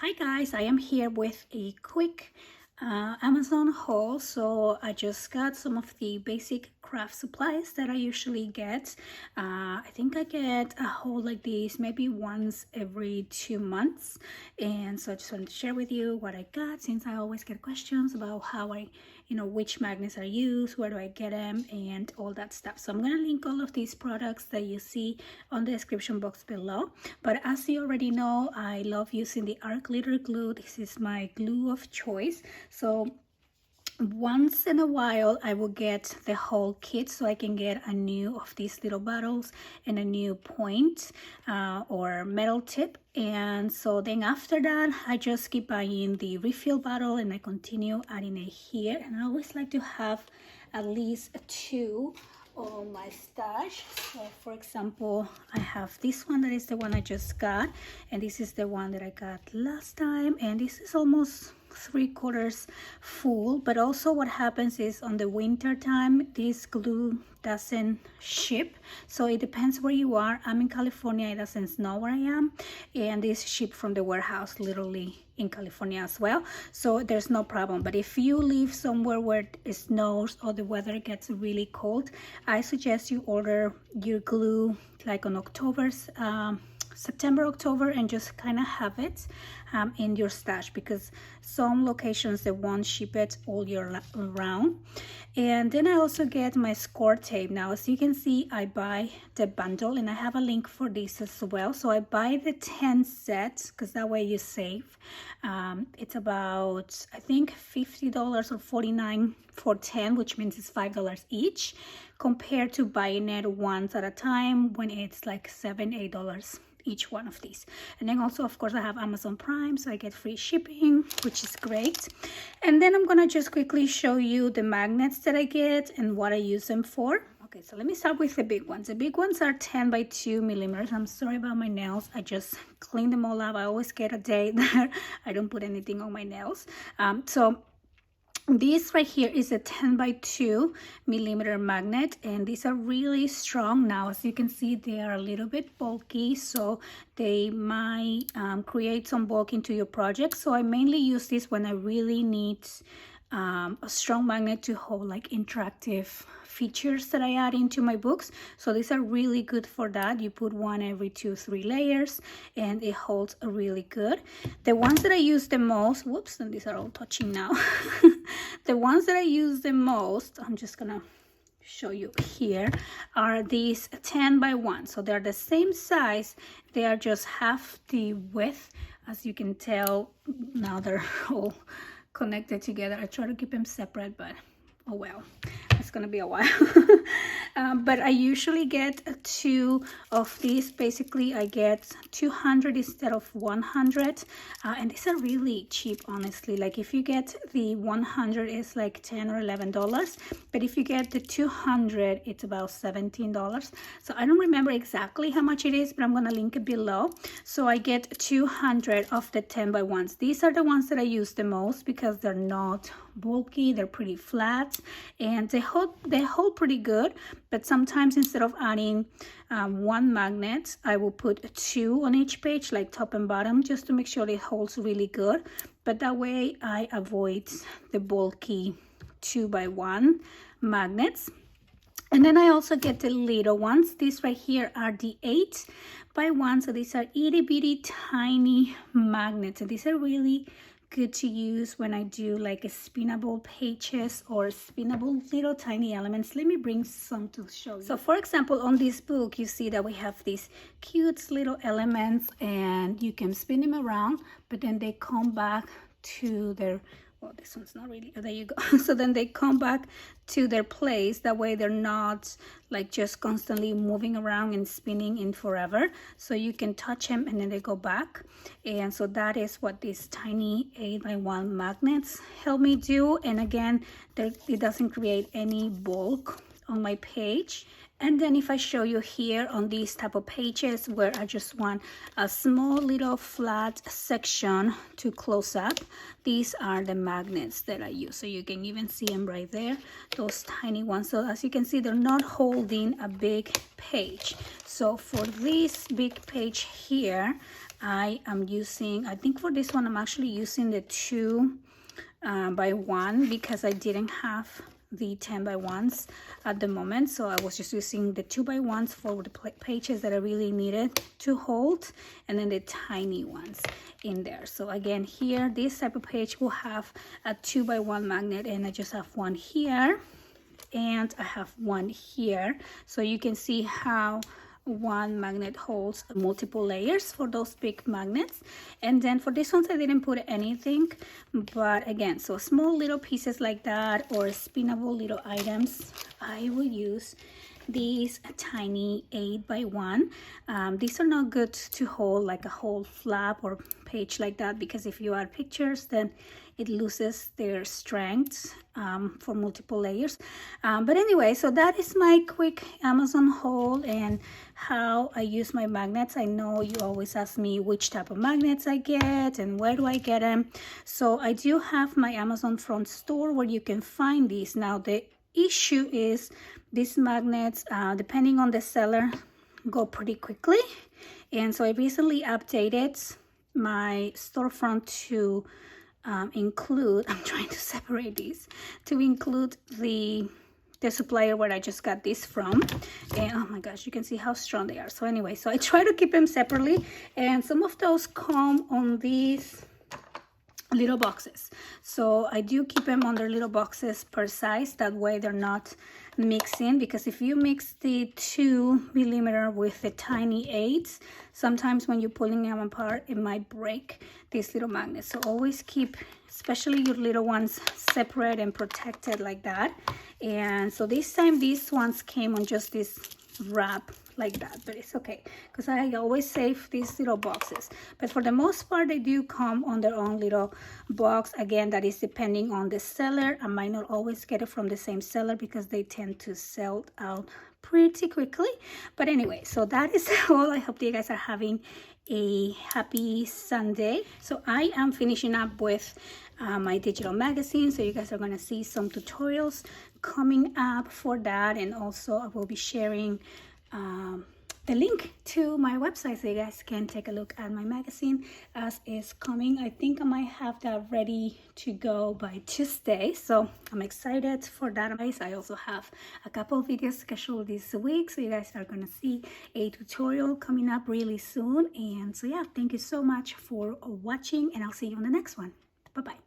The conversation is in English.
Hi guys, I am here with a quick Amazon haul. So I just got some of the basic craft supplies that I usually get. I think I get a haul like this maybe once every 2 months, and so I just wanted to share with you what I got, since I always get questions about how which magnets are used, where do I get them, and all that stuff. So I'm gonna link all of these products that you see on the description box below. But as you already know, I love using the art glitter glue. This is my glue of choice. So once in a while I will get the whole kit, so I can get a new of these little bottles and a new point or metal tip. And so then after that I just keep buying the refill bottle and I continue adding it here. And I always like to have at least 2 on my stash. So for example, I have this one that is the one I just got, and this is the one that I got last time, and this is almost 3/4 full. But also what happens is on the winter time this glue doesn't ship, so it depends where you are. I'm in California, it doesn't snow where I am, and this shipped from the warehouse literally in California as well, so there's no problem. But if you live somewhere where it snows or the weather gets really cold, I suggest you order your glue like on September, October, and just kind of have it in your stash, because some locations they won't ship it all year round. And then I also get my score tape. Now as you can see, I buy the bundle, and I have a link for this as well. So I buy the 10 sets because that way you save. It's about, I think, $50 or $49 for 10, which means it's $5 each, compared to buying it once at a time when it's like $7-8 each one of these. And then also, of course, I have Amazon Prime, so I get free shipping, which is great. And then I'm gonna just quickly show you the magnets that I get and what I use them for. Okay, so let me start with the big ones. The big ones are 10 by 2 millimeters. I'm sorry about my nails, I just clean them all up. I always get a day that I don't put anything on my nails. So this right here is a 10 by 2 millimeter magnet, and these are really strong. Now as you can see, they are a little bit bulky, so they might create some bulk into your project. So I mainly use this when I really need a strong magnet to hold like interactive features that I add into my books. So these are really good for that. You put one every 2-3 layers and it holds really good. The ones that I use the most, whoops, and these are all touching now. The ones that I use the most, I'm just gonna show you here, are these 10 by 1. So they're the same size, they are just half the width. As you can tell, now they're all connected together. I try to keep them separate, but oh well, it's gonna be a while. But I usually get 2 of these. Basically I get 200 instead of 100, and these are really cheap, honestly. Like if you get the 100, it's like $10 or $11, but if you get the 200, it's about $17. So I don't remember exactly how much it is, but I'm gonna link it below. So I get 200 of the 10 by 1s. These are the ones that I use the most because they're not bulky, they're pretty flat, and they hold pretty good. But sometimes instead of adding 1 magnet, I will put 2 on each page, like top and bottom, just to make sure it holds really good. But that way I avoid the bulky 2 by 1 magnets. And then I also get the little ones. These right here are the 8 by 1. So these are itty bitty tiny magnets, and these are really good to use when I do like a spinnable pages or spinnable little tiny elements. Let me bring some to show you. So for example, on this book, you see that we have these cute little elements, and you can spin them around, but then they come back to their, well, this one's not really, oh, there you go. So then they come back to their place. That way they're not like just constantly moving around and spinning in forever. So you can touch them and then they go back. And so that is what these tiny 8 by 1 magnets help me do. And again, it doesn't create any bulk on my page. And then if I show you here on these type of pages where I just want a small little flat section to close up, these are the magnets that I use. So you can even see them right there, those tiny ones. So as you can see, they're not holding a big page. So for this big page here, I am using, I think for this one I'm actually using the 2 by 1 because I didn't have the 10 by 1s at the moment, so I was just using the 2 by 1s for the pages that I really needed to hold, and then the tiny ones in there. So again, here this type of page will have a 2 by 1 magnet, and I just have one here and I have one here, so you can see how one magnet holds multiple layers for those big magnets. And then for these ones I didn't put anything, but again, so small little pieces like that or spinnable little items, I will use these tiny 8 by 1. These are not good to hold like a whole flap or page like that, because if you add pictures then it loses their strength for multiple layers. But anyway, so that is my quick Amazon haul and how I use my magnets. I know you always ask me which type of magnets I get and where do I get them. So I do have my Amazon front store where you can find these. Now the issue is these magnets, depending on the seller, go pretty quickly, and so I recently updated my storefront to include, I'm trying to separate these, to include the supplier where I just got this from. And oh my gosh, you can see how strong they are. So anyway, so I try to keep them separately, and some of those come on these little boxes, so I do keep them on their little boxes per size. That way they're not mixing, because if you mix the 2mm with the tiny 8s, sometimes when you're pulling them apart it might break these little magnets. So always keep, especially your little ones, separate and protected like that. And so this time these ones came on just this wrap like that, but it's okay because I always save these little boxes. But for the most part they do come on their own little box. Again, that is depending on the seller. I might not always get it from the same seller because they tend to sell out pretty quickly. But anyway, so that is all. I hope you guys are having a happy Sunday. So I am finishing up with my digital magazine, so you guys are going to see some tutorials coming up for that, and also I will be sharing the link to my website so you guys can take a look at my magazine as is coming. I think I might have that ready to go by Tuesday, so I'm excited for that. I also have a couple of videos scheduled this week, so you guys are gonna see a tutorial coming up really soon. And so yeah, thank you so much for watching, and I'll see you on the next one. Bye bye.